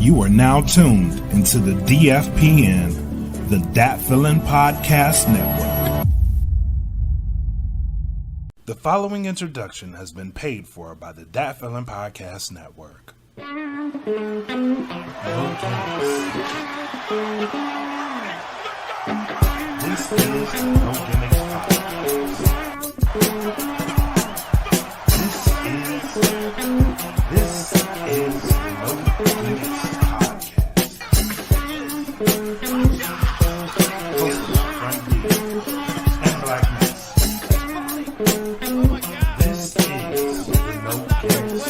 You are now tuned into the DFPN, the Dat Feelin' Podcast Network. The following introduction has been paid for by the Dat Feelin' Podcast Network. This is the No Gimmicks Podcast. This is the No Gimmicks Podcast. Hosted by Bryan Danielson and Blak. This is the No Gimmicks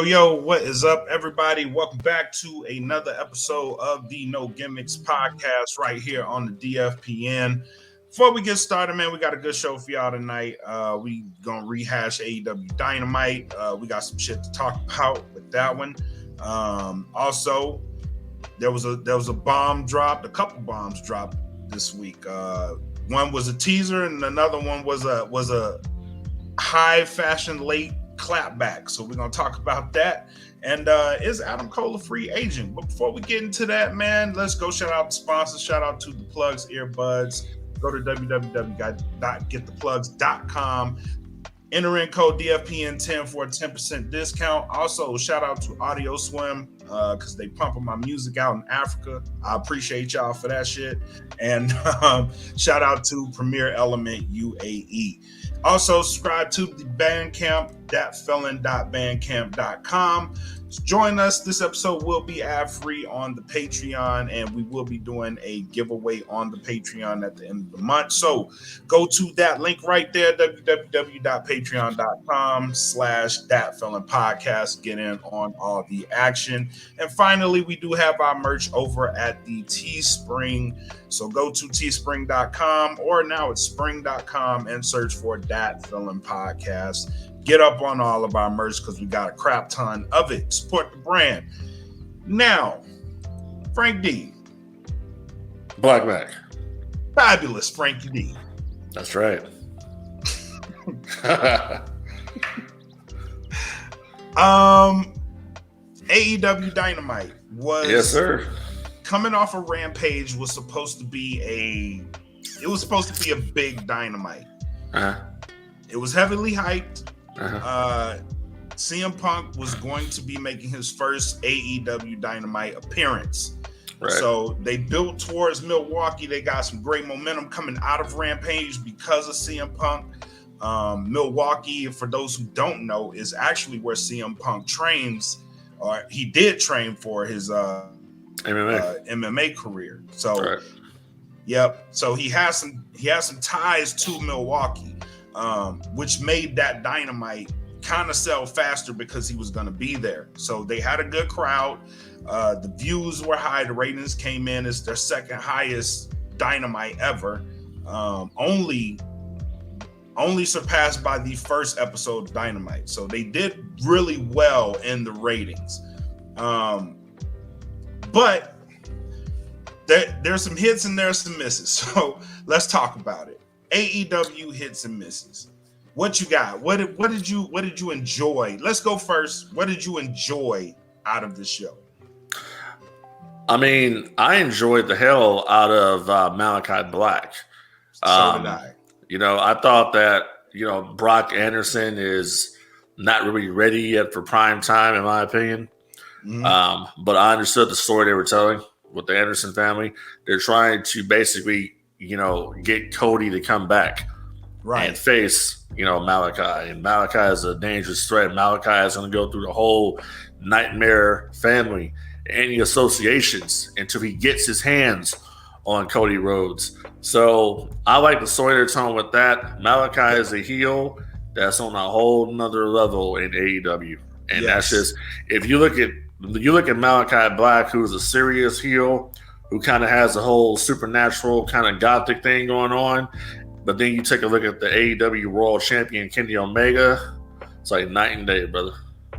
Yo, what is up, everybody? Welcome back to another episode of the No Gimmicks Podcast right here on the DFPN. Before we get started, man, we got a good show for y'all tonight. We gonna rehash AEW Dynamite. We got some shit to talk about with that one. Also, there was a bomb dropped, a couple bombs dropped this week. One was a teaser, and another one was a high fashion late clapback. So we're gonna talk about that. And is Adam Cole a free agent? But before we get into that, man, let's go shout out the sponsors. Shout out to the Plugs Earbuds. Go to www.gettheplugs.com. Enter in code DFPN10 for a 10% discount. Also, shout out to Audio Swim because they pumping my music out in Africa. I appreciate y'all for that shit. And shout out to Premier Element UAE. Also, subscribe to the Bandcamp, datfelon.bandcamp.com. Join us. This episode will be ad-free on the Patreon, and we will be doing a giveaway on the Patreon at the end of the month. So go to that link right there, www.patreon.com/datfelonpodcast. Get in on all the action. And finally, we do have our merch over at the Teespring. So go to teespring.com, or now it's spring.com, and search for Dat Feelin' Podcast. Get up on all of our merch because we got a crap ton of it. Support the brand. Now, Frank D. Blak Makk. Fabulous Frankie D. That's right. AEW Dynamite was, yes, sir, coming off a Rampage. Was supposed to be a big Dynamite. It was heavily hyped. CM Punk was going to be making his first AEW Dynamite appearance. Right. So they built towards Milwaukee. They got some great momentum coming out of Rampage because of CM Punk. Milwaukee, for those who don't know, is actually where CM Punk trains, or he did train for his MMA career. So, right. Yep. So he has some ties to Milwaukee. Which made that Dynamite kind of sell faster because he was going to be there. So they had a good crowd. The views were high. The ratings came in as their second highest Dynamite ever. Only surpassed by the first episode of Dynamite. So they did really well in the ratings. But there's some hits and there's some misses. So let's talk about it. AEW Hits and Misses. What you got? What did you enjoy? Let's go first. What did you enjoy out of the show? I mean, I enjoyed the hell out of Malachi Black. So did I. I thought that Brock Anderson is not really ready yet for prime time, in my opinion. Mm-hmm. But I understood the story they were telling with the Anderson family. They're trying to basically get Cody to come back, right, and face, Malachi. And Malachi is a dangerous threat. Malachi is going to go through the whole nightmare family, any associations, until he gets his hands on Cody Rhodes. So I like the story they're telling with that. Malachi is a heel that's on a whole nother level in AEW. And that's just, if you look at Malachi Black, who's a serious heel, who kind of has a whole supernatural kind of gothic thing going on. But then you take a look at the AEW World Champion, Kenny Omega. It's like night and day, brother.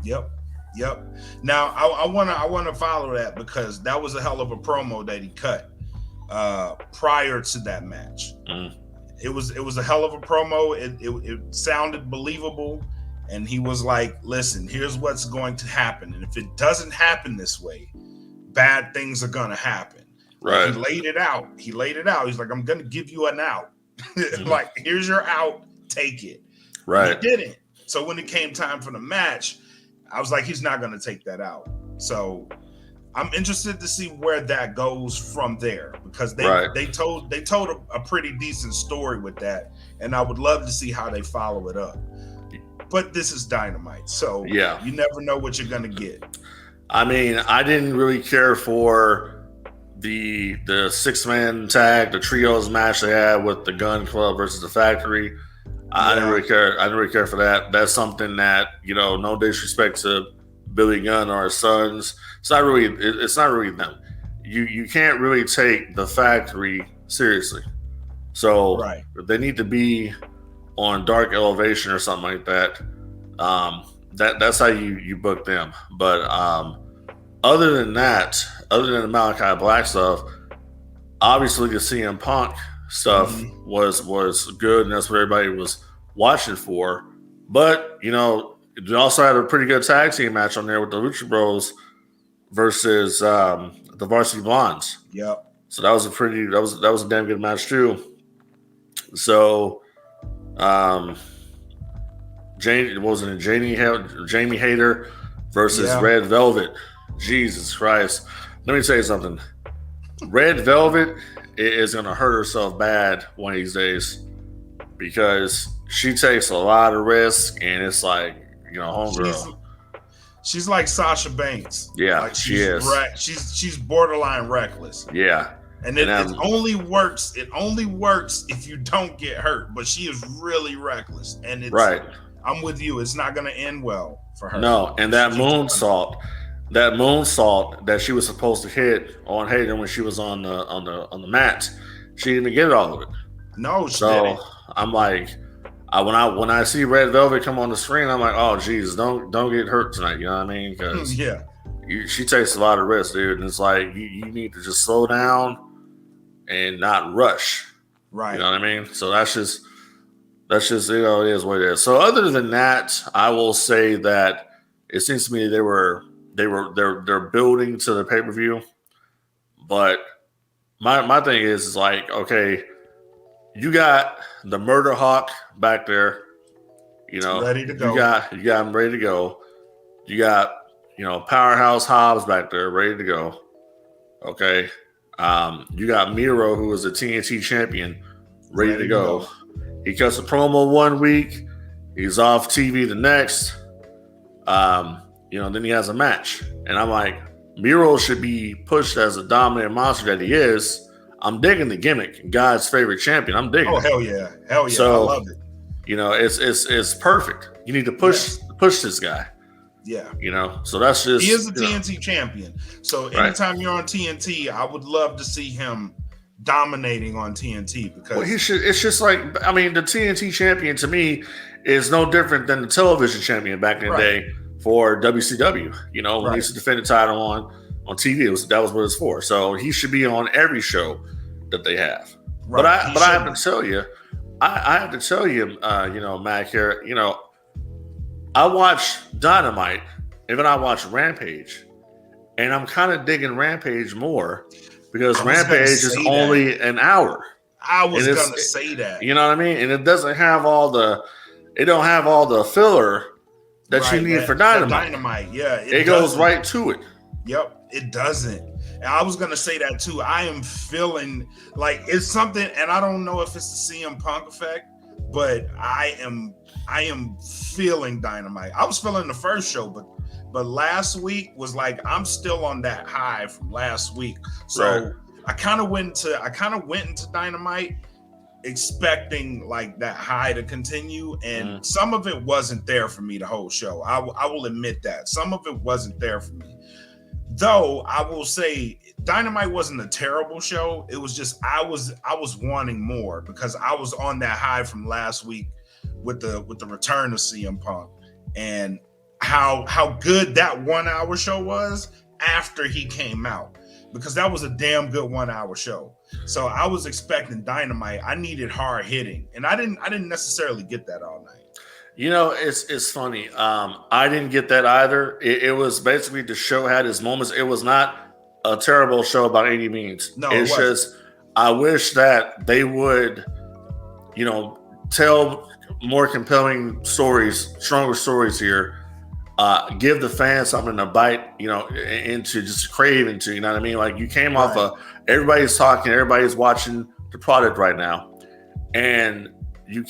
Yep. Yep. Now I wanna follow that because that was a hell of a promo that he cut prior to that match. It was a hell of a promo. It sounded believable, and he was like, "Listen, here's what's going to happen, and if it doesn't happen this way, bad things are gonna happen." Right. He laid it out. He's like, "I'm gonna give you an out. Like, here's your out. Take it." Right. And he didn't. So when it came time for the match, I was like, he's not gonna take that out. So I'm interested to see where that goes from there because they told a pretty decent story with that, and I would love to see how they follow it up. But this is Dynamite, so yeah, you never know what you're gonna get. I mean, I didn't really care for the 6-man tag, the trios match they had with the Gun Club versus the Factory. I didn't really care. I didn't really care for that. That's something that, no disrespect to Billy Gunn or his sons. It's not really them. You can't really take the Factory seriously. So they need to be on Dark Elevation or something like that. That's how you book them. But other than the Malachi Black stuff, obviously the CM Punk stuff was good, and that's what everybody was watching for. But we also had a pretty good tag team match on there with the Lucha Bros versus the Varsity Blondes. Yep. So that was a damn good match too. So Jamie Hayter versus Red Velvet. Jesus Christ. Let me tell you something. Red Velvet is going to hurt herself bad one of these days because she takes a lot of risk, and it's like, homegirl. She's like Sasha Banks. Yeah, like she is. She's borderline reckless. Yeah. And it only works. It only works if you don't get hurt. But she is really reckless, and it's right. I'm with you. It's not going to end well for her. No, and that moonsault that she was supposed to hit on Hayden when she was on the mat, she didn't get all of it. No, she didn't. I'm like, when I see Red Velvet come on the screen, I'm like, oh Jesus, don't get hurt tonight. You know what I mean? Because she takes a lot of risks, dude. And it's like you need to just slow down and not rush. Right. You know what I mean? So that's just it is what it is. So other than that, I will say that it seems to me they're building to the pay-per-view. But my thing is like, okay, you got the Murder Hawk back there, ready to go. You got him ready to go. You got Powerhouse Hobbs back there ready to go. Okay. You got Miro, who is a TNT champion, ready to go. He cuts a promo one week, he's off TV the next. Then he has a match. And I'm like, Miro should be pushed as a dominant monster that he is. I'm digging the gimmick, God's favorite champion. I'm digging. Oh, hell yeah. So, I love it. It's perfect. You need to push this guy. Yeah. So that's just... He is a TNT champion. So anytime you're on TNT, I would love to see him dominating on TNT because... it's just like, I mean, the TNT champion to me is no different than the television champion back in the day for WCW. When he used to defend the title on TV, that was what it's for. So he should be on every show that they have. Right. But I have to tell you, Makk here, I watch Dynamite, and then I watch Rampage, and I'm kind of digging Rampage more because Rampage is only an hour. I was going to say that. You know what I mean? And it doesn't have all the filler that you need for Dynamite. Dynamite, yeah. It goes right to it. Yep, it doesn't. And I was going to say that too. I am feeling like it's something, and I don't know if it's the CM Punk effect, but I am feeling Dynamite. I was feeling the first show, but last week was like I'm still on that high from last week. So I kind of went into Dynamite expecting like that high to continue, and some of it wasn't there for me the whole show. I will admit that some of it wasn't there for me. Though I will say Dynamite wasn't a terrible show. It was just I was wanting more because I was on that high from last week with the return of CM Punk, and how good that 1 hour show was after he came out, because that was a damn good 1 hour show. So I was expecting Dynamite. I needed hard hitting, and I didn't necessarily get that all night. You know, it's funny. I didn't get that either. It was basically the show had its moments. It was not a terrible show by any means. No, it's just I wish that they would, tell more compelling stories, stronger stories here. Give the fans something to bite, into, just crave into. You know what I mean? Like, you came off of everybody's talking, everybody's watching the product right now, and you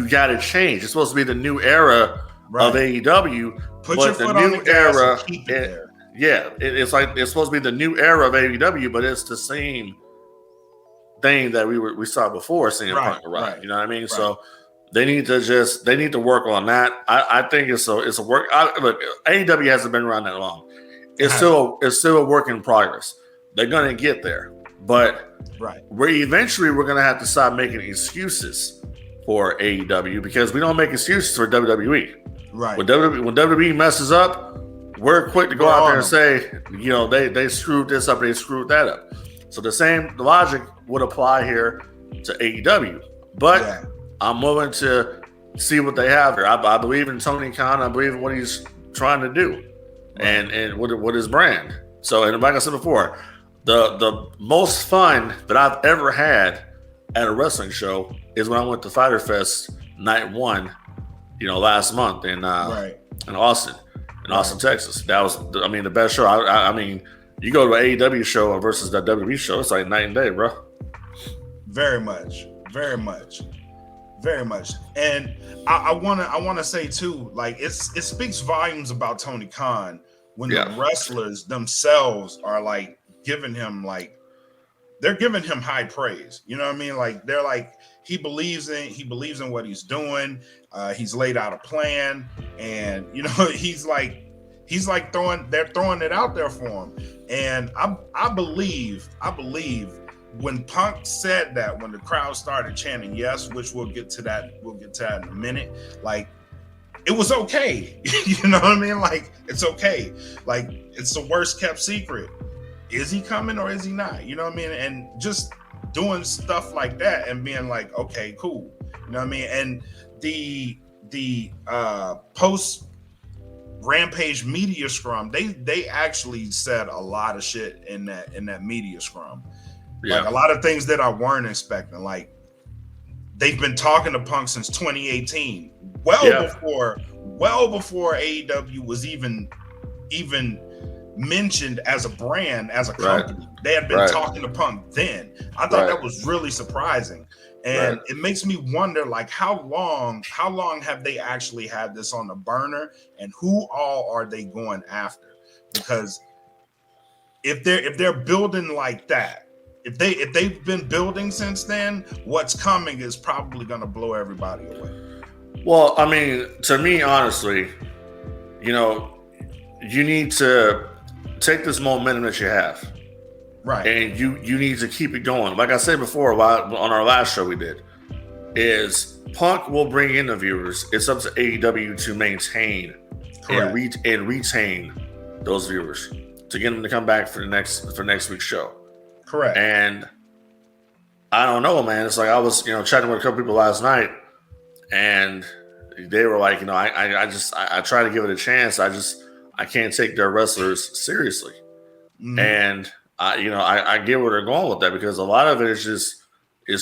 got to change. It's supposed to be the new era of AEW. Put your foot on the gas and keep it there. Yeah, it's like it's supposed to be the new era of AEW, but it's the same thing that we saw before CM Punk arrived. You know what I mean? Right. So they need to work on that. I think it's a work. Look, AEW hasn't been around that long. It's still a work in progress. They're gonna get there, but we're gonna have to stop making excuses for AEW, because we don't make excuses for WWE. Right. When WWE messes up, we're quick to go out there and say, they screwed this up, they screwed that up. So the logic would apply here to AEW. But I'm willing to see what they have here. I believe in Tony Khan. I believe in what he's trying to do, and what his brand. So, and like I said before, the most fun that I've ever had at a wrestling show is when I went to Fyter Fest night 1, last month in Austin, Texas. That was, the best show. I mean, you go to an AEW show versus that WWE show, it's like night and day, bro. Very much. And I wanna say too, like, it speaks volumes about Tony Khan when the wrestlers themselves are like giving him high praise. You know what I mean? Like, they're like, he believes in what he's doing. He's laid out a plan, and he's throwing it out there for him. And I believe when Punk said that, when the crowd started chanting yes, which we'll get to that in a minute, like, it was okay. You know what I mean? Like, it's okay. Like, it's the worst kept secret. Is he coming or is he not? You know what I mean? And just doing stuff like that and being like, okay, cool. You know what I mean? And the post Rampage media scrum, they actually said a lot of shit in that media scrum. Yeah. Like, a lot of things that I weren't expecting. Like, they've been talking to Punk since 2018, before AEW was even mentioned as a brand, as a company. They had been talking to Punk then. I thought that was really surprising. And it makes me wonder, like, how long have they actually had this on the burner, and who all are they going after? Because if they're building like that, if they've been building since then, what's coming is probably going to blow everybody away. Well, I mean, to me, honestly, you need to take this momentum that you have, and you need to keep it going. Like I said before, on our last show we did, is Punk will bring in the viewers. It's up to AEW to maintain and retain those viewers, to get them to come back for next week's show. Correct. And I don't know, man. It's like, I was, chatting with a couple people last night, and they were like, I try to give it a chance. I can't take their wrestlers seriously. Mm-hmm. And I get where they're going with that, because a lot of it is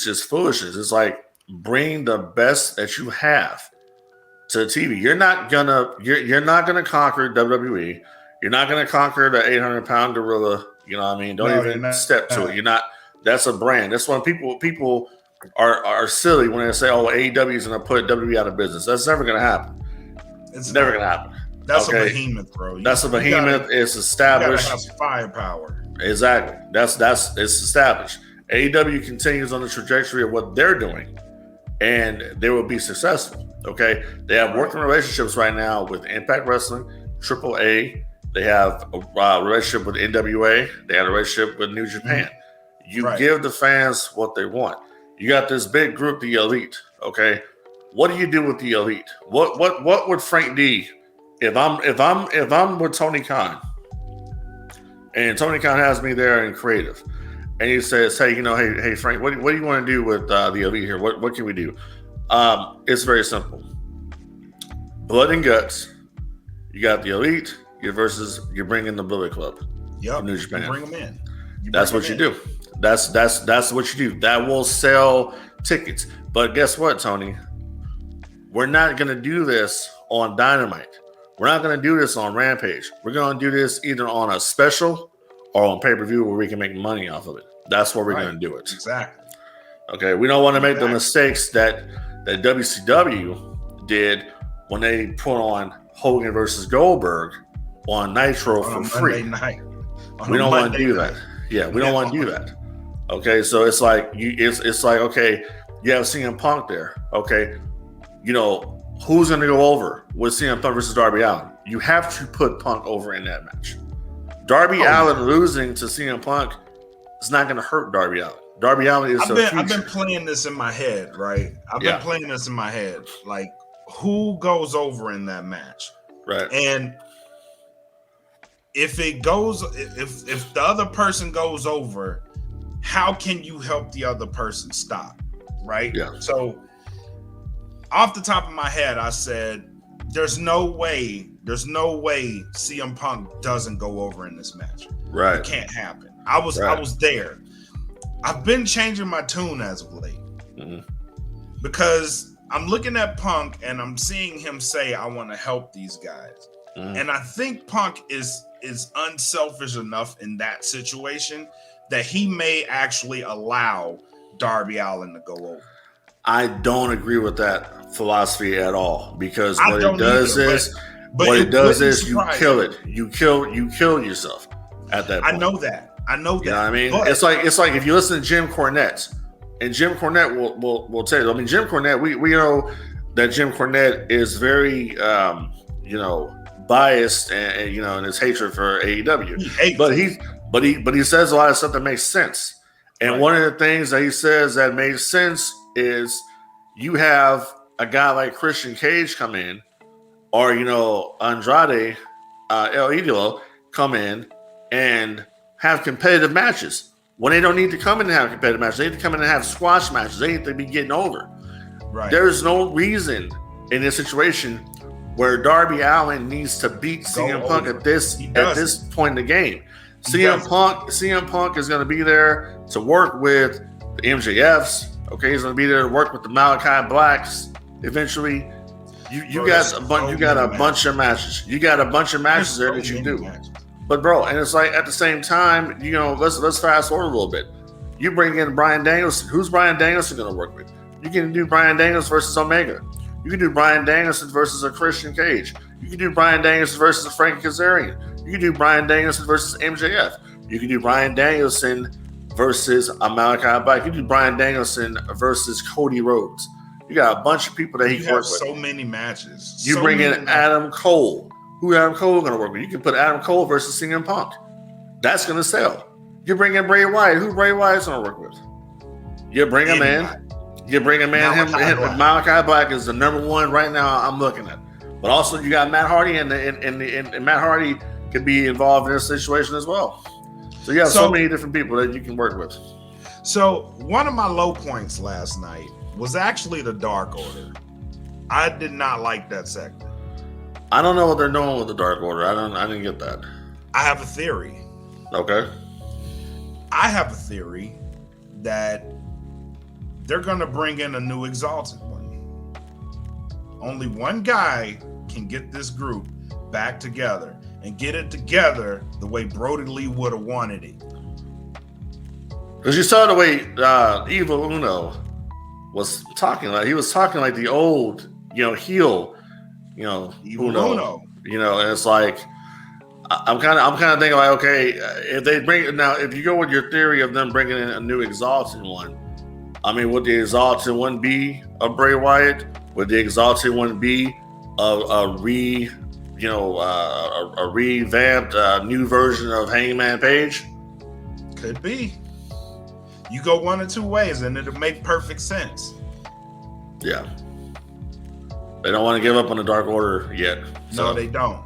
just foolishness. It's like, bring the best that you have to TV. You're not gonna conquer WWE. You're not gonna conquer the 800-pound gorilla. You know what I mean? Don't even step to it. You're not. That's a brand. That's when people are silly when they say, "Oh, AEW is going to put WWE out of business." That's never going to happen. It's never going to happen. That's a behemoth, bro. That's a behemoth. It's established. You gotta have firepower. Exactly. It's established. AEW continues on the trajectory of what they're doing, and they will be successful. Okay, they have working relationships right now with Impact Wrestling, AAA. They have a relationship with NWA. They have a relationship with New Japan. You give the fans what they want. You got this big group, the Elite. Okay, what do you do with the Elite? What would Frank D if I'm with Tony Khan, and Tony Khan has me there in creative, and he says, "Hey, hey Frank, what do you want to do with the elite here? What can we do?" It's very simple. Blood and guts. You got the elite. You're bringing the Bullet Club. Yep. New Japan. You bring them in. That's what you do. That's what you do. That will sell tickets. But guess what, Tony? We're not going to do this on Dynamite. We're not going to do this on Rampage. We're going to do this either on a special or on pay-per-view where we can make money off of it. That's where we're going to do it. Exactly. Okay, we don't want to make the mistakes that WCW did when they put on Hogan versus Goldberg on Nitro for free. We don't want to do that. Yeah, we don't want to do that. Okay, so it's like okay, you have CM Punk there. Okay, who's going to go over with CM Punk versus Darby Allin? You have to put Punk over in that match. Darby Allin losing to CM Punk is not going to hurt Darby Allin. Darby Allin is I've been playing this in my head, right? I've been playing this in my head. Like, who goes over in that match? Right. And if the other person goes over, how can you help the other person stop? Right? Yeah. So off the top of my head, I said, there's no way CM Punk doesn't go over in this match. Right. It can't happen. I was there. I've been changing my tune as of late because I'm looking at Punk and I'm seeing him say, I want to help these guys. And I think Punk is unselfish enough in that situation that he may actually allow Darby Allin to go over. I don't agree with that philosophy at all because what it does is you kill it. You kill yourself at that point. I know that. You know what I mean? But it's like if you listen to Jim Cornette, and Jim Cornette will tell you. I mean, Jim Cornette, we know that Jim Cornette is very biased and in his hatred for AEW. But he says a lot of stuff that makes sense. And one of the things that he says that makes sense is you have a guy like Christian Cage come in, or Andrade El Idolo come in and have competitive matches when they don't need to come in and have competitive matches. They need to come in and have squash matches. They need to be getting over. Right. There's no reason in this situation where Darby Allin needs to beat CM Punk at this point in the game. CM Punk is going to be there to work with the MJFs. Okay, he's going to be there to work with the Malachi Blacks. Eventually, you got a bunch of matches. You got a bunch of matches there that you do. But bro, and it's like at the same time, let's fast forward a little bit. You bring in Bryan Danielson. Who's Bryan Danielson going to work with? You can do Bryan Danielson versus Omega. You can do Bryan Danielson versus a Christian Cage. You can do Bryan Danielson versus a Frankie Kazarian. You can do Bryan Danielson versus MJF. You can do Bryan Danielson versus a Malachi Black. You can do Bryan Danielson versus Cody Rhodes. You got a bunch of people that he can work with. So many matches. You bring in Adam Cole. Who Adam Cole going to work with? You can put Adam Cole versus CM Punk. That's going to sell. You bring in Bray Wyatt. Who Bray Wyatt's going to work with? You bring him in. You bring him in. Malachi Black is the number one right now I'm looking at. But also you got Matt Hardy, and Matt Hardy can be involved in this situation as well. So you have so many different people that you can work with. So one of my low points last night was actually the Dark Order. I did not like that segment. I don't know what they're doing with the Dark Order. I didn't get that. I have a theory. Okay. I have a theory that they're going to bring in a new Exalted One. Only one guy can get this group back together and get it together the way Brody Lee would have wanted it. Because you saw the way Evil Uno was talking. Like he was talking like the old, heel. Uno. And it's like I'm kind of thinking like, okay, if you go with your theory of them bringing in a new Exalted One, I mean, would the Exalted One be a Bray Wyatt? Would the Exalted One be a revamped new version of Hangman Page? Could be. You go one or two ways, and it'll make perfect sense. Yeah. They don't want to give up on the Dark Order yet. So. No, they don't.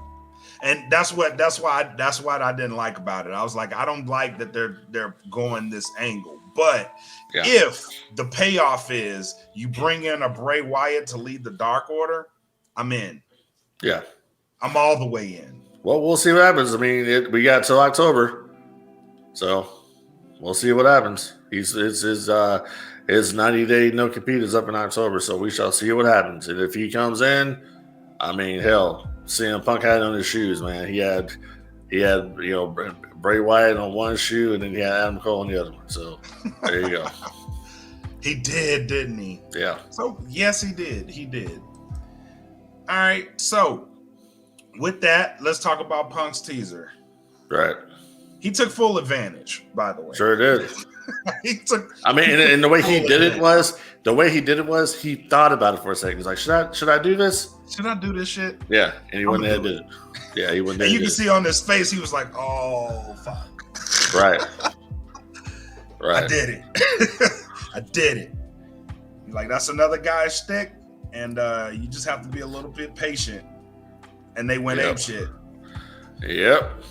And that's what I didn't like about it. I was like, I don't like that they're going this angle. But if the payoff is you bring in a Bray Wyatt to lead the Dark Order, I'm in. Yeah. I'm all the way in. Well, we'll see what happens. I mean, we got till October. So we'll see what happens. His 90-day no compete is up in October, so we shall see what happens. And if he comes in, I mean, hell, CM Punk had on his shoes, man. He had Bray Wyatt on one shoe, and then he had Adam Cole on the other one. So there you go. He did, didn't he? Yeah. So yes, he did. He did. All right. So with that, let's talk about Punk's teaser. Right. He took full advantage, by the way. Sure did. And the way he did it was, he thought about it for a second. He's like, should I do this? Should I do this shit? Yeah, and he went there and did it. Yeah, he went there. And you can see on his face, he was like, "Oh fuck." Right. I did it. I did it. He's like, that's another guy's shtick, and you just have to be a little bit patient. And they went ape shit. Yep.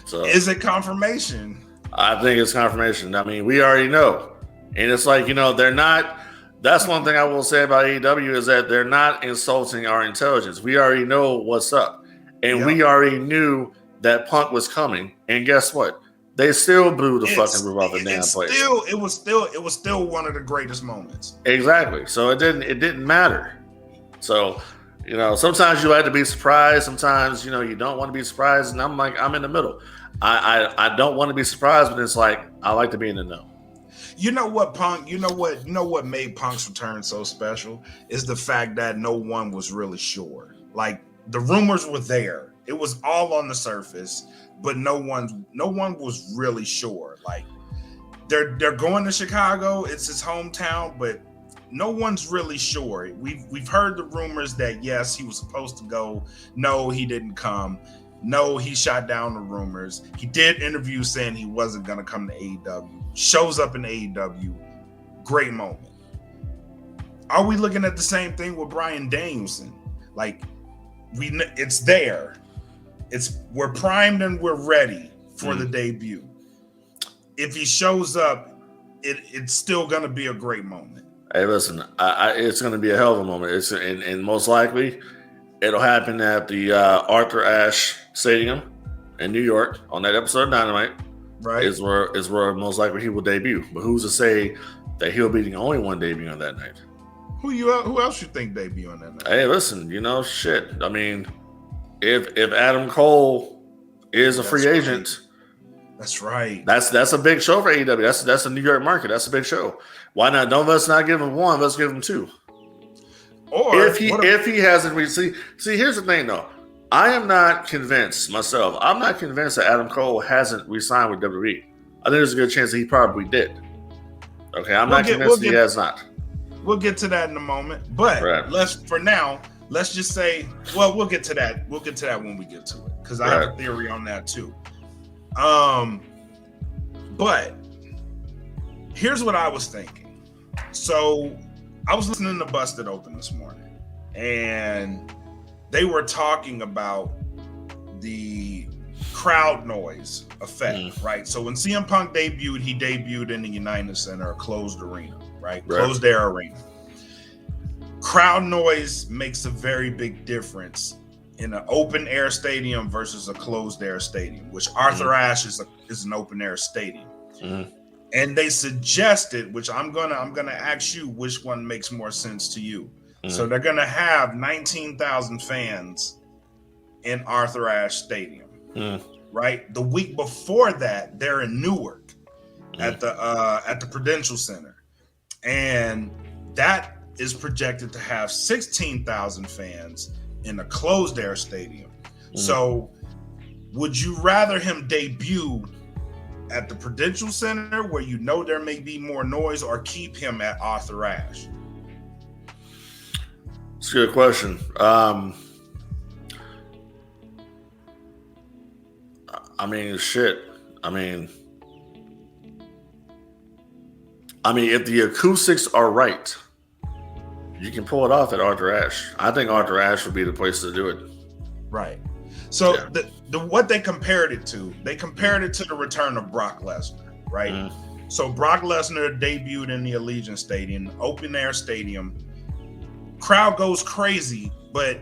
So is it confirmation? I think it's confirmation. I mean, we already know. And it's like, they're not. That's one thing I will say about AEW is that they're not insulting our intelligence. We already know what's up. And we already knew that Punk was coming. And guess what? They still blew the fucking roof off the damn place. It was still one of the greatest moments. Exactly. So it didn't matter. So, sometimes you like to be surprised. Sometimes, you don't want to be surprised. And I'm like, I'm in the middle. I don't want to be surprised, but it's like I like to be in the know. You know what, Punk? You know what made Punk's return so special is the fact that no one was really sure. Like the rumors were there. It was all on the surface, but no one was really sure. Like they're going to Chicago. It's his hometown, but no one's really sure. We've heard the rumors that yes, he was supposed to go. No, he didn't come. No, he shot down the rumors. He did interviews saying he wasn't going to come to AEW. Shows up in AEW. Great moment. Are we looking at the same thing with Bryan Danielson? Like, it's there. We're primed and we're ready for the debut. If he shows up, it's still going to be a great moment. Hey, listen, it's going to be a hell of a moment. And most likely, it'll happen at the Arthur Ashe Stadium in New York on that episode of Dynamite. Right. Is where most likely he will debut. But who's to say that he'll be the only one debuting that night? Who else you think debut on that night? Hey, listen, shit. I mean, if Adam Cole is a free agent, that's right. That's a big show for AEW. That's a New York market. That's a big show. Why not? Let's not give him one. Let's give him two. Or if he hasn't see, here's the thing though. I am not convinced myself. I'm not convinced that Adam Cole hasn't re-signed with WWE. I think there's a good chance that he probably did. Okay, I'm not convinced he has not. We'll get to that in a moment. But let's just say, well, we'll get to that. We'll get to that when we get to it. Because I have a theory on that too. But here's what I was thinking. So I was listening to Busted Open this morning, and they were talking about the crowd noise effect, right? So when CM Punk debuted, he debuted in the United Center, a closed arena, right? Closed air arena. Crowd noise makes a very big difference in an open air stadium versus a closed air stadium, which Arthur Ashe is an open air stadium. And they suggested, which I'm gonna ask you which one makes more sense to you. So they're gonna have 19,000 fans in Arthur Ashe Stadium, right? The week before that, they're in Newark at the Prudential Center, and that is projected to have 16,000 fans in a closed air stadium. So, would you rather him debut at the Prudential Center where there may be more noise, or keep him at Arthur Ashe? It's a good question. I mean, shit. I mean, if the acoustics are right, you can pull it off at Arthur Ashe. I think Arthur Ashe would be the place to do it. Right. So the what they compared it to the return of Brock Lesnar, right? Mm-hmm. So Brock Lesnar debuted in the Allegiant Stadium, open air stadium. Crowd goes crazy, but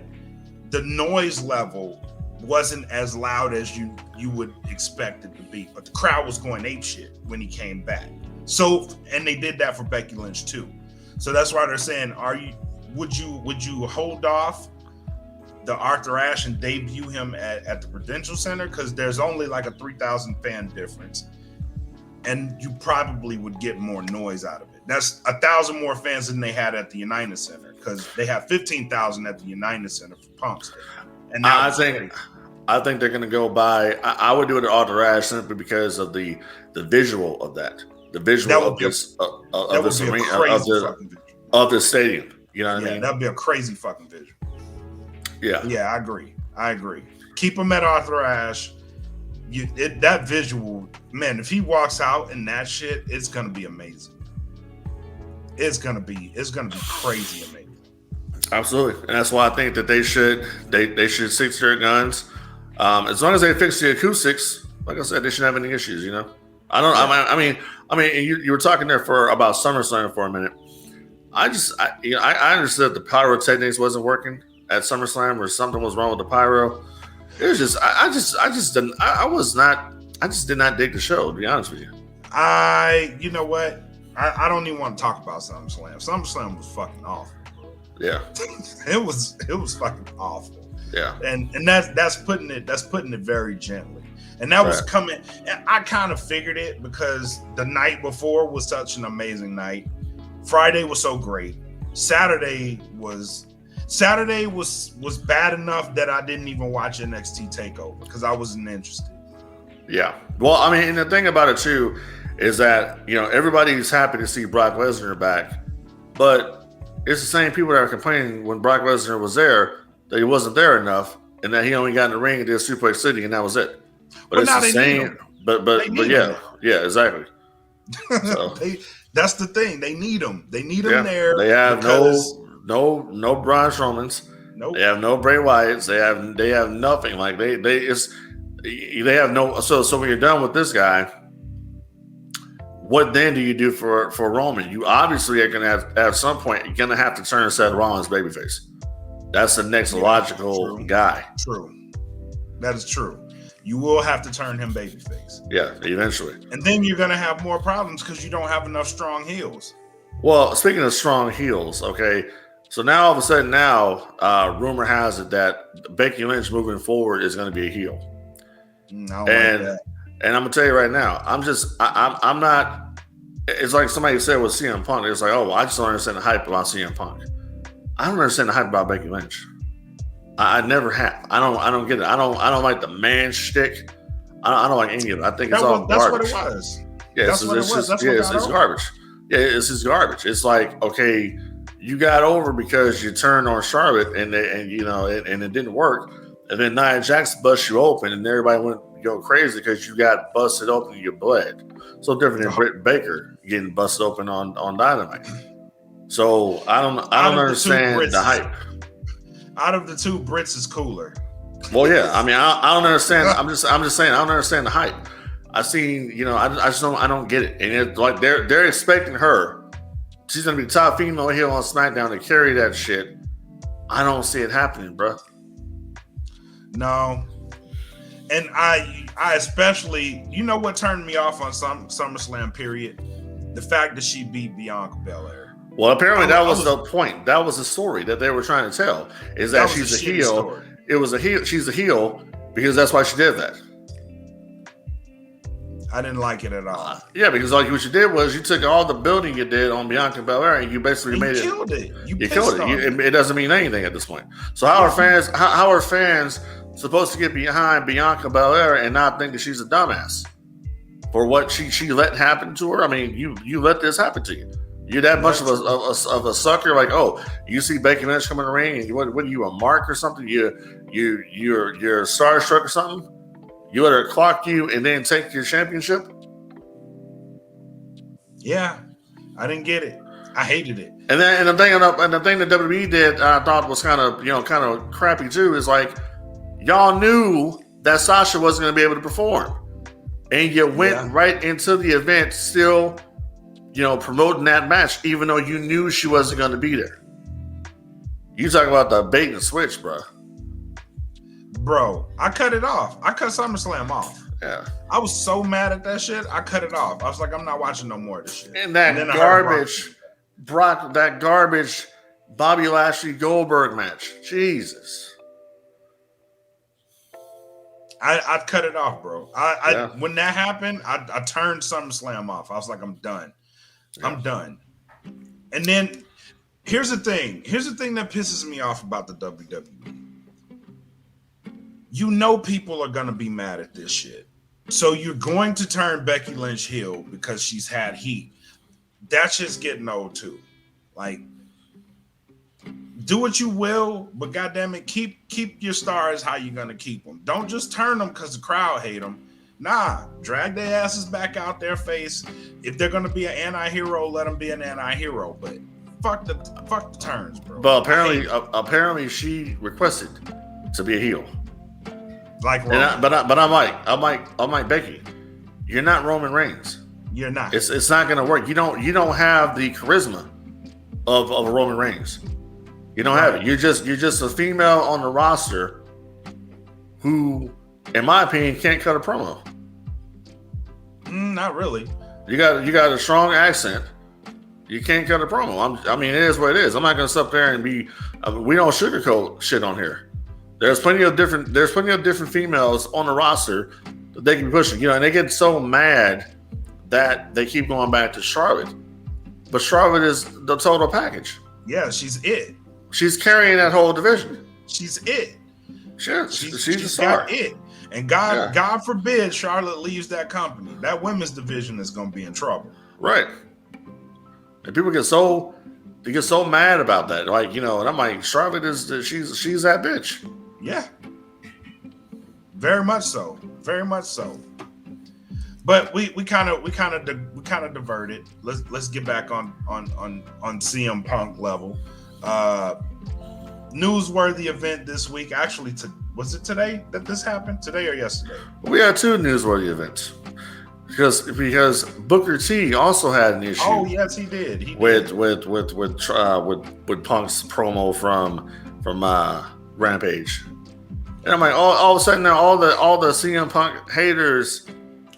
the noise level wasn't as loud as you would expect it to be. But the crowd was going apeshit when he came back. So, and they did that for Becky Lynch too. So that's why they're saying, would you hold off the Arthur Ashe and debut him at the Prudential Center? Because there's only like a 3,000 fan difference, and you probably would get more noise out of it. That's 1,000 more fans than they had at the United Center, because they have 15,000 at the United Center for Punk Stadium. And I think they're going to go by. I would do it at Arthur Ashe simply because of the visual of that. The visual of this arena of the stadium. You know what I mean? That'd be a crazy fucking visual. Yeah, I agree. Keep him at Arthur Ashe. That visual, man. If he walks out in that shit, it's gonna be amazing. It's gonna be crazy amazing. Absolutely, and that's why I think that they should stick to their guns. As long as they fix the acoustics, like I said, they shouldn't have any issues. You know, I don't. Yeah. I mean, you were talking there about SummerSlam for a minute. I understood the pyrotechnics wasn't working at SummerSlam, or something was wrong with the pyro. It was just, I just did not dig the show, to be honest with you. You know what? I don't even want to talk about SummerSlam. SummerSlam was fucking awful. Yeah. it was fucking awful. Yeah. And that's putting it very gently. And that was coming, and I kind of figured it, because the night before was such an amazing night. Friday was so great. Saturday was bad enough that I didn't even watch NXT TakeOver because I wasn't interested. Yeah. Well, I mean, and the thing about it too is that, you know, everybody's happy to see Brock Lesnar back, but it's the same people that are complaining when Brock Lesnar was there that he wasn't there enough, and that he only got in the ring and did Suplex City, and that was it. But it's the same. But yeah, exactly. So. That's the thing. They need him. They need him there. They have no Braun Strowmans. Nope. They have no Bray Wyatts. They have nothing. Like they have no. So when you're done with this guy, what then do you do for Roman? You obviously are going to have, at some point, you're going to have to turn Seth Rollins babyface. That's the next logical guy. True. That is true. You will have to turn him babyface. Yeah, eventually. And then you're going to have more problems because you don't have enough strong heels. Well, speaking of strong heels, okay, so now all of a sudden rumor has it that Becky Lynch moving forward is going to be a heel. And I'm going to tell you right now, I'm not, it's like somebody said with CM Punk, it's like, oh, well, I just don't understand the hype about CM Punk. I don't understand the hype about Becky Lynch. I never have. I don't get it. I don't like the man shtick. I don't like any of it. I think it's all garbage. That's what it was. Yeah, it's garbage. Yeah, it's just garbage. It's like, okay, you got over because you turned on Charlotte and it didn't work, and then Nia Jax bust you open, and everybody went go crazy because you got busted open and you bled. So different than Britt Baker getting busted open on Dynamite. So I don't understand the hype. Out of the two, Brits is cooler. Well, yeah. I mean, I don't understand. I'm just saying I don't understand the hype. I don't get it. And it's like they're expecting her. She's gonna be the top female heel on SmackDown to carry that shit. I don't see it happening, bro. No. And I especially, you know what turned me off on SummerSlam period? The fact that she beat Bianca Belair. Well, apparently that was the point. That was the story that they were trying to tell. Is that she's a heel. Story. It was a heel. She's a heel because that's why she did that. I didn't like it at all. Yeah, because like what you did was you took all the building you did on Bianca Belair and you basically made it. Killed it. You killed it. It doesn't mean anything at this point. So how are fans supposed to get behind Bianca Belair and not think that she's a dumbass for what she let happen to her? I mean, you let this happen to you. You're that much of a sucker. Like, oh, you see Becky Lynch come in the ring, and what are you, a mark or something? You're starstruck or something. You let her clock you and then take your championship. Yeah, I didn't get it. I hated it. And the thing that WWE did, I thought was kind of crappy too, is like y'all knew that Sasha wasn't going to be able to perform, and you went right into the event still, promoting that match, even though you knew she wasn't going to be there. You talk about the bait and switch, bro. Bro, I cut it off. I cut SummerSlam off. Yeah. I was so mad at that shit. I cut it off. I was like, I'm not watching no more of this shit. And that garbage Bobby Lashley Goldberg match. Jesus. I cut it off, bro. When that happened, I turned SummerSlam off. I was like, I'm done. Yeah. I'm done. And then here's the thing. Here's the thing that pisses me off about the WWE. You know people are going to be mad at this shit. So you're going to turn Becky Lynch heel because she's had heat. That's just getting old too. Like, do what you will, but goddamn it, keep your stars how you're going to keep them. Don't just turn them because the crowd hate them. Nah, drag their asses back out their face. If they're going to be an anti-hero, let them be an anti-hero. But fuck the turns, bro. But apparently she requested to be a heel. Like Roman. But I'm like Becky. You're not Roman Reigns. You're not. It's not going to work. You don't have the charisma of a Roman Reigns. You don't have it. You're just a female on the roster who, in my opinion, can't cut a promo. Not really. You got a strong accent. You can't cut a promo. It is what it is. I'm not going to sit up there and be. We don't sugarcoat shit on here. There's plenty of different females on the roster that they can be pushing. And they get so mad that they keep going back to Charlotte. But Charlotte is the total package. Yeah, she's it. She's carrying that whole division. She's it. She's a star. Got it. And God forbid Charlotte leaves that company. That women's division is going to be in trouble. Right. And people get so mad about that. Like, and I'm like, Charlotte she's that bitch. Yeah. Very much so. Very much so. But we kind of diverted. Let's get back on CM Punk level. Newsworthy event this week. Actually, was it today that this happened? Today or yesterday? We had two newsworthy events because Booker T also had an issue. Oh yes, he did. With Punk's promo from Rampage, and I'm like, all of a sudden now all the CM Punk haters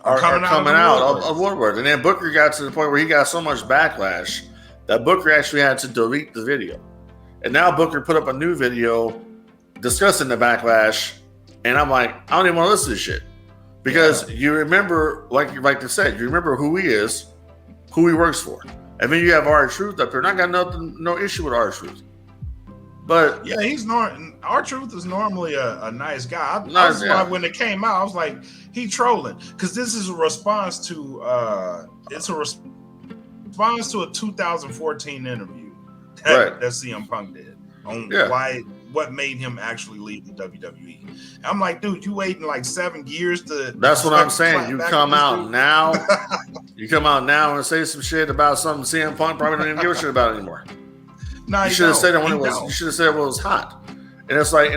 are coming out of woodwork. And then Booker got to the point where he got so much backlash that Booker actually had to delete the video. And now Booker put up a new video discussing the backlash. And I'm like, I don't even want to listen to this shit. Because you remember, like they said, you remember who he is, who he works for. And then you have R-Truth up here. And I got no issue with R-Truth. But yeah, R-Truth is normally a nice guy. When it came out, I was like, he trolling. Because this is a response to a 2014 interview that CM Punk did on what made him actually leave the WWE. And I'm like, dude, you waiting like 7 years to. That's what I'm saying. You come out now. You come out now and say some shit about something CM Punk probably don't even give a shit about anymore. No, you should have said it when it was. You should have said it when it was hot. And it's like, I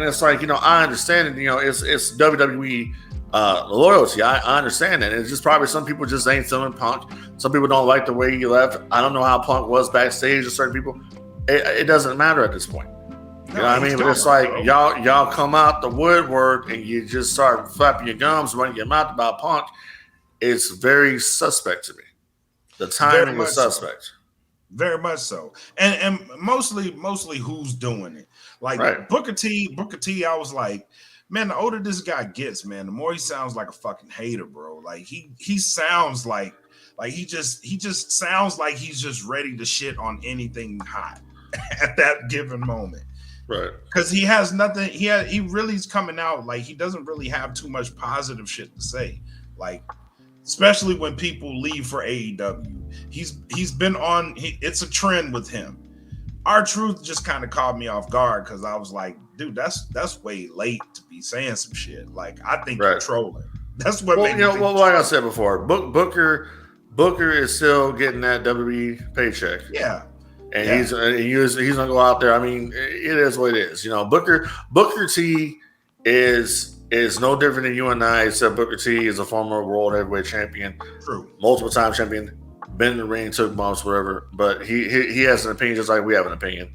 understand it. It's WWE loyalty. I understand that. It's just probably some people just ain't feeling Punk. Some people don't like the way he left. I don't know how Punk was backstage with certain people. It doesn't matter at this point. You know what I mean? But it's like, bro, y'all come out the woodwork and you just start flapping your gums, running your mouth about Punk. It's very suspect to me. The timing was suspect. So. Very much so. And mostly who's doing it. Like Booker T, I was like, man, the older this guy gets, man, the more he sounds like a fucking hater, bro. Like he sounds like he just sounds like he's just ready to shit on anything hot at that given moment. Right. Because he has nothing, he really is coming out like he doesn't really have too much positive shit to say. Like, especially when people leave for AEW. He's been on, it's a trend with him. R-Truth just kind of caught me off guard because I was like, dude, that's way late to be saying some shit. Like, I think you're trolling. That's what made me think. Well, like I said before, Booker is still getting that WWE paycheck. Yeah. and he's gonna go out there. I mean, it is what it is. You know, Booker T is no different than you and I, except Booker T is a former world heavyweight champion, true, multiple time champion, been in the ring, took bumps, whatever. But he has an opinion just like we have an opinion,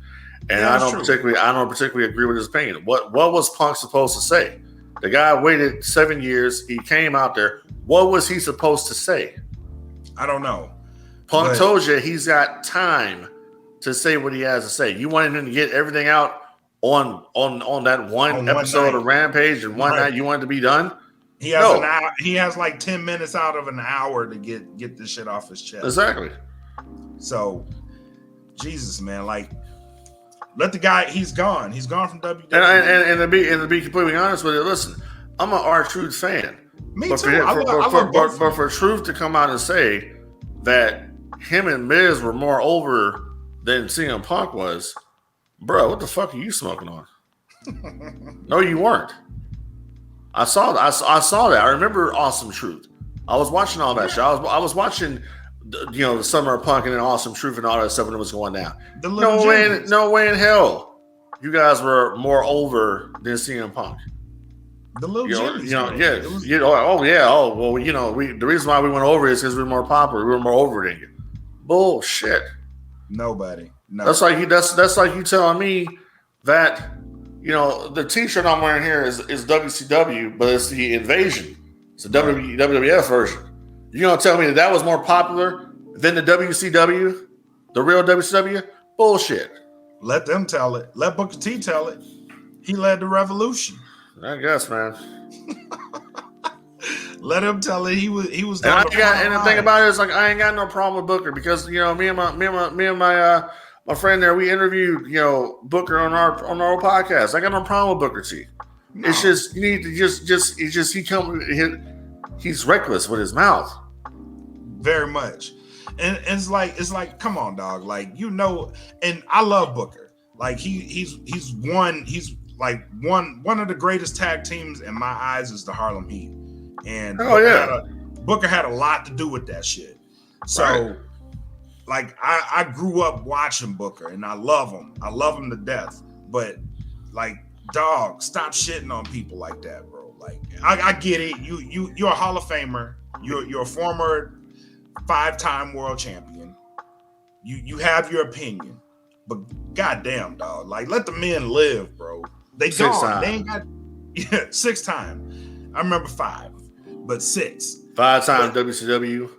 and I don't particularly agree with his opinion. What was Punk supposed to say? The guy waited 7 years. He came out there. What was he supposed to say? I don't know. Punk told you he's got time to say what he has to say. You wanted him to get everything out on that one episode of Rampage and one night. You wanted to be done. He has an hour. He has like 10 minutes out of an hour to get this shit off his chest. Exactly. So, Jesus, man, like, let the guy. He's gone. He's gone from WWE. And to be completely honest with you, listen, I'm an R-Truth fan. Me too. But for Truth to come out and say that him and Miz were more over than CM Punk was, bro, what the fuck are you smoking on? No, you weren't. I saw that. I remember Awesome Truth. I was watching all that shit. I was watching, the Summer of Punk and then Awesome Truth and all that stuff when it was going down. No way in hell you guys were more over than CM Punk. The little Jimmys. The reason why we went over is because we were more popular. We were more over than you. Bullshit. Nobody. That's like you telling me that the T-shirt I'm wearing here is WCW, but it's the Invasion. It's the WWF version. You gonna tell me that was more popular than the WCW, the real WCW? Bullshit. Let them tell it. Let Booker T tell it. He led the revolution. I guess, man. Let him tell it. He was. And the thing about it is, like, I ain't got no problem with Booker because me and my friend there, we interviewed Booker on our podcast. I got no problem with Booker T. No. It's just you need to he's reckless with his mouth. Very much, and it's like come on, dog. Like and I love Booker. Like he's one of the greatest tag teams in my eyes is the Harlem Heat. And Booker had a lot to do with that shit. So, right. Like, I grew up watching Booker, and I love him. I love him to death. But, like, dog, stop shitting on people like that, bro. Like, I get it. You're a Hall of Famer. You're a former 5-time world champion. You have your opinion. But goddamn, dog, like, let the men live, bro. They gone. They ain't got 6 times. I remember 5. But 6. 5-time WCW,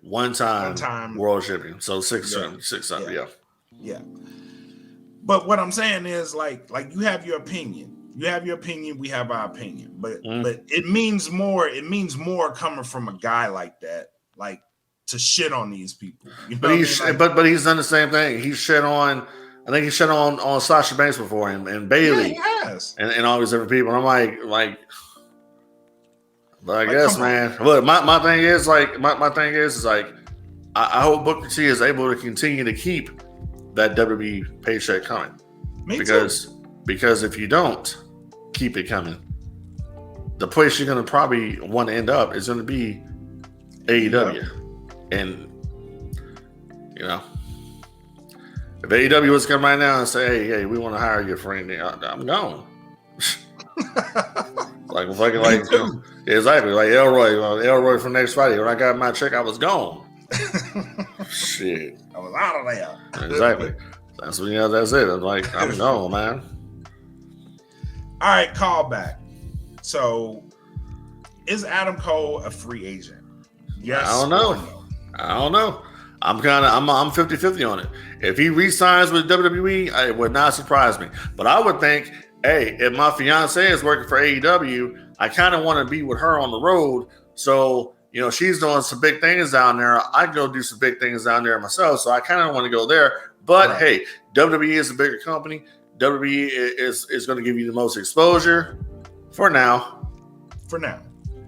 1-time world champion. So 6 times. Yeah. But what I'm saying is like you have your opinion. You have your opinion, we have our opinion. But it means more. It means more coming from a guy like that, like to shit on these people. But he's done the same thing. He shit on. I think he shit on Sasha Banks before him and Bayley. Yeah, he has. And all these different people. And I'm like. But I guess, man. Look, my thing is I hope Booker T is able to continue to keep that WWE paycheck coming. Because if you don't keep it coming, the place you're gonna probably want to end up is gonna be AEW. And if AEW was to come right now and say, hey, we want to hire you for anything, I'm gone. Like fucking exactly like Elroy from next Friday. When I got my check, I was gone. Shit, I was out of there. Exactly. That's it. I'm like, I'm gone, man. All right, call back. So, is Adam Cole a free agent? Yes. I don't know. I'm 50-50 on it. If he re-signs with WWE, it would not surprise me. But I would think, hey, if my fiance is working for AEW, I kind of want to be with her on the road. So, she's doing some big things down there. I go do some big things down there myself. So I kind of want to go there. But hey, WWE is a bigger company. WWE is going to give you the most exposure for now.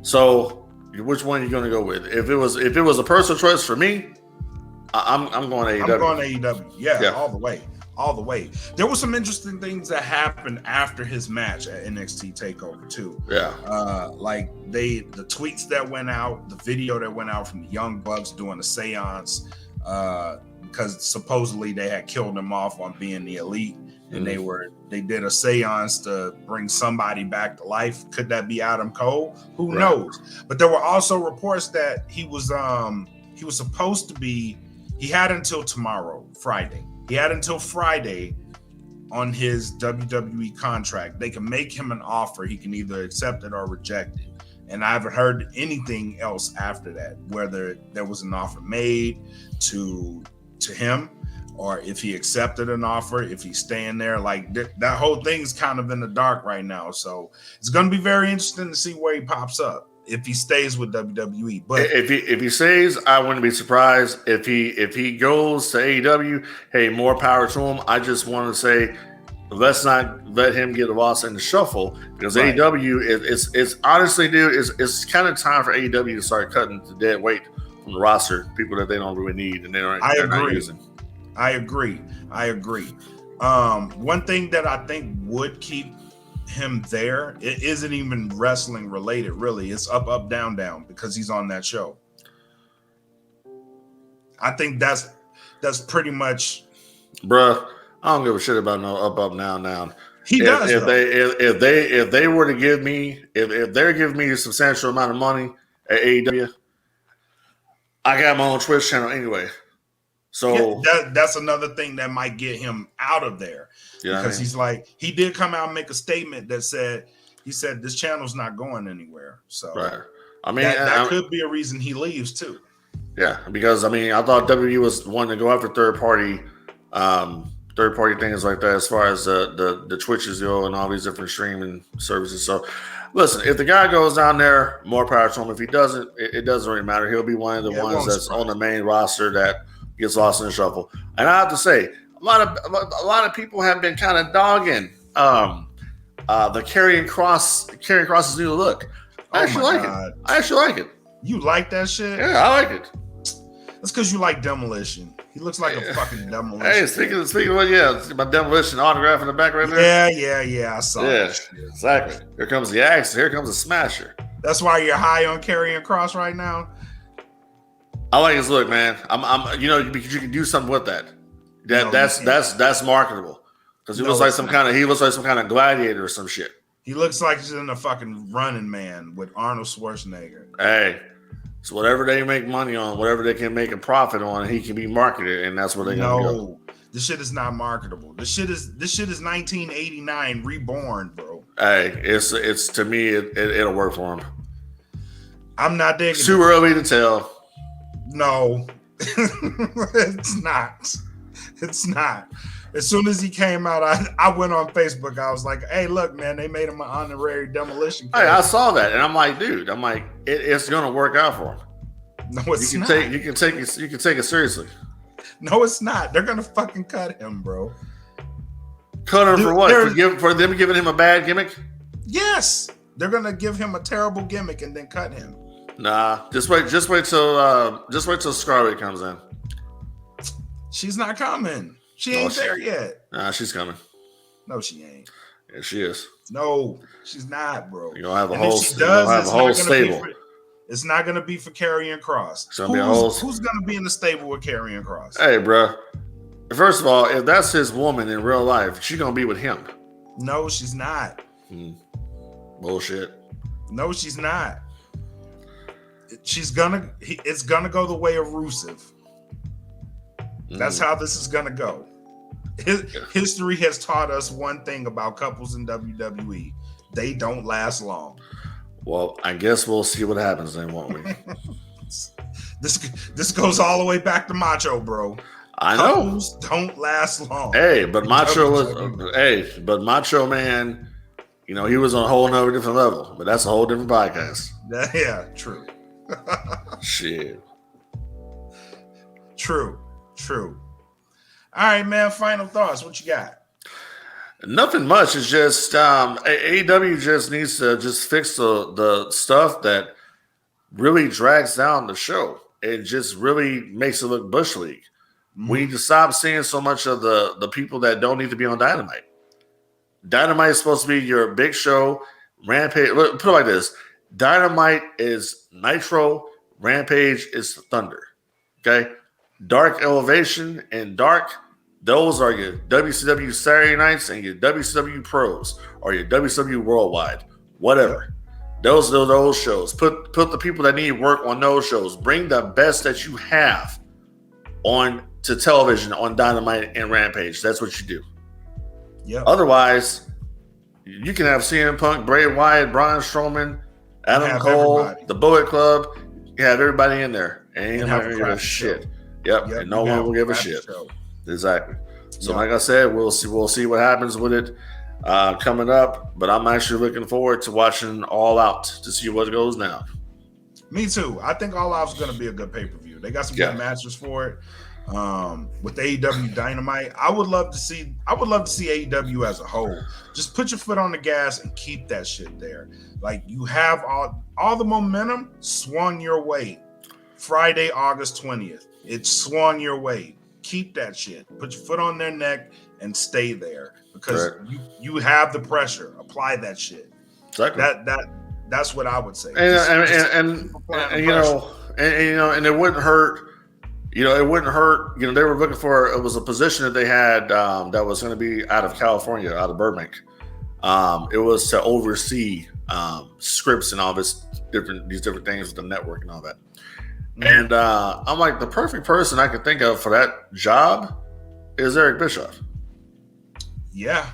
So which one are you going to go with? If it was a personal choice for me, I'm going AEW. I'm going AEW. Yeah, all the way. There were some interesting things that happened after his match at NXT TakeOver too. Yeah. Like the tweets that went out, the video that went out from the Young Bucks doing the seance, because supposedly they had killed him off on being the elite, and they did a seance to bring somebody back to life. Could that be Adam Cole? Who knows? But there were also reports that he was supposed to be. He had until tomorrow, Friday. He had until Friday on his WWE contract. They can make him an offer. He can either accept it or reject it. And I haven't heard anything else after that, whether there was an offer made to him, or if he accepted an offer, if he's staying there. Like that whole thing's kind of in the dark right now. So it's going to be very interesting to see where he pops up if he stays with WWE. But if he stays, I wouldn't be surprised. If he goes to AEW, hey, more power to him. I just want to say, let's not let him get lost in the shuffle, because AEW it's honestly, dude, it's kind of time for AEW to start cutting the dead weight from the roster, people that they don't really need and they're not using. I agree. One thing that I think would keep him there, it isn't even wrestling related, really. It's up, down, down, because he's on that show. I think that's pretty much, bruh. I don't give a shit about no up, down. He does. If they were to give me, if they're giving me a substantial amount of money at AEW, I got my own Twitch channel anyway. So that's another thing that might get him out of there, because he's like, he did come out and make a statement that said, he said this channel's not going anywhere. So I mean, that could be a reason he leaves too. Yeah, because I mean, I thought WWE was wanting to go after third party things like that, as far as the Twitches go and all these different streaming services. So listen, if the guy goes down there, more power to him. If he doesn't, it doesn't really matter. He'll be one of the ones that's on the main roster that gets lost in the shuffle. And I have to say, a lot of people have been kind of dogging the Karrion Kross's new look. I actually like it. You like that shit? Yeah, I like it. That's because you like Demolition. He looks like a fucking Demolition. Hey, speaking of, my Demolition autograph in the back right there. Yeah, I saw that. Exactly. Here comes the axe. Here comes the smasher. That's why you're high on Karrion Kross right now. I like his look, man. I'm because you can do something with that. That's marketable. Because he looks like some kind of gladiator or some shit. He looks like he's in a fucking Running Man with Arnold Schwarzenegger. Hey. So whatever they make money on, whatever they can make a profit on, he can be marketed, and that's where they're gonna go. This shit is not marketable. This shit is 1989 reborn, bro. Hey, it's to me, it'll work for him. I'm not digging. It's too early to tell. No, it's not. It's not. As soon as he came out, I went on Facebook. I was like, "Hey, look, man, they made him an honorary Demolition." Hey, I saw that, and I'm like, dude, it's gonna work out for him. No, it's not. You can take it seriously. No, it's not. They're gonna fucking cut him, bro. Cut him for what? For them giving him a bad gimmick? Yes, they're gonna give him a terrible gimmick and then cut him. Nah, just wait till Scarlett comes in. She's not coming. She ain't there yet. Nah, she's coming. No, she ain't. Yeah, she is. No, she's not, bro. You're gonna have a whole stable. It's not gonna be for Karrion Kross. Who's gonna be in the stable with Karrion Kross? Hey, bro. First of all, if that's his woman in real life, she's gonna be with him. No, she's not. Bullshit. No, she's not. It's gonna go the way of Rusev. That's how this is gonna go. History has taught us one thing about couples in WWE: they don't last long. Well, I guess we'll see what happens then, won't we? This goes all the way back to Macho, bro. I know. Couples don't last long. Hey, but Macho Man, he was on a whole nother different level. But that's a whole different podcast. Yeah, true. Shit. True. All right, man. Final thoughts. What you got? Nothing much. It's just AEW just needs to just fix the stuff that really drags down the show. It just really makes it look Bush League. We need to stop seeing so much of the people that don't need to be on Dynamite. Dynamite is supposed to be your big show. Rampage. Put it like this: Dynamite is Nitro. Rampage is Thunder. Okay. Dark Elevation and Dark, those are your WCW Saturday nights and your WCW Pros or your WCW Worldwide, whatever. Those are those shows. Put the people that need work on those shows. Bring the best that you have on to television on Dynamite and Rampage. That's what you do. Yeah. Otherwise, you can have CM Punk, Bray Wyatt, Braun Strowman, Adam Cole, everybody. the Bullet Club. You have everybody in there. And And ain't have a gonna give a crap shit. show. Yep. Yep, And no one will give a shit. Show. Exactly. So, Yep. like I said, we'll see what happens with it coming up. But I'm actually looking forward to watching All Out to see what goes down. Me too. I think All Out's going to be a good pay-per-view. They got some good matches for it. With AEW Dynamite, I would love to see AEW as a whole. Just put your foot on the gas and keep that shit there. Like, you have all the momentum swung your way. Friday, August 20th. It swung your way. Keep that shit. Put your foot on their neck and stay there because you have the pressure. Apply that shit. Exactly. That's what I would say. And it wouldn't hurt. It wouldn't hurt. They were looking for, it was a position that they had that was going to be out of California, out of Burbank. It was to oversee scripts and all these different things with the network and all that. And I'm like, the perfect person I could think of for that job is Eric Bischoff. Yeah,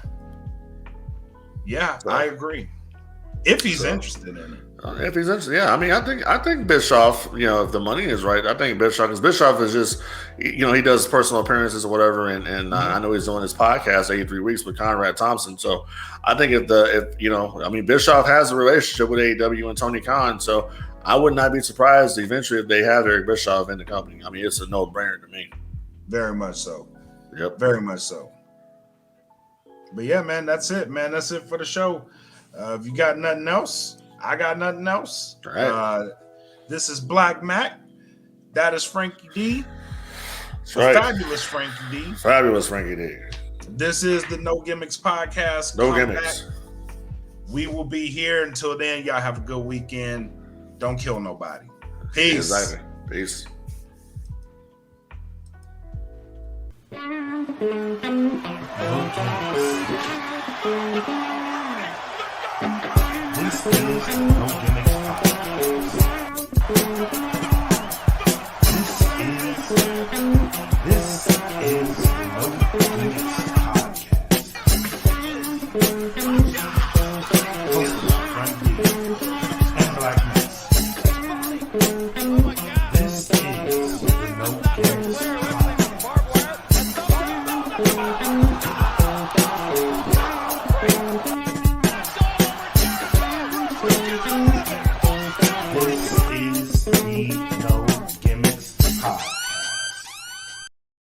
so, I agree. If he's interested in it. If he's interested, yeah. I mean, I think Bischoff, if the money is right, I think Bischoff is just, he does personal appearances or whatever, and I know he's doing his podcast 83 Weeks with Conrad Thompson. So I think Bischoff has a relationship with AEW and Tony Khan, so I would not be surprised eventually if they have Eric Bischoff in the company. I mean, it's a no-brainer to me. Very much so. Yep. Very much so. But yeah, man, that's it, man. That's it for the show. If you got nothing else, I got nothing else. All right. This is Blak Makk. That is Frankie D. That's right. Fabulous Frankie D. Fabulous Frankie D. This is the No Gimmicks podcast. No Gimmicks. We will be here. Until then, y'all have a good weekend. Don't kill nobody. Peace. Exactly. Peace. This is No Gimmicks podcast. This is No Gimmicks podcast. Hosted by Bryan Danielson and Blak Makk. This is the No Gimmicks podcast.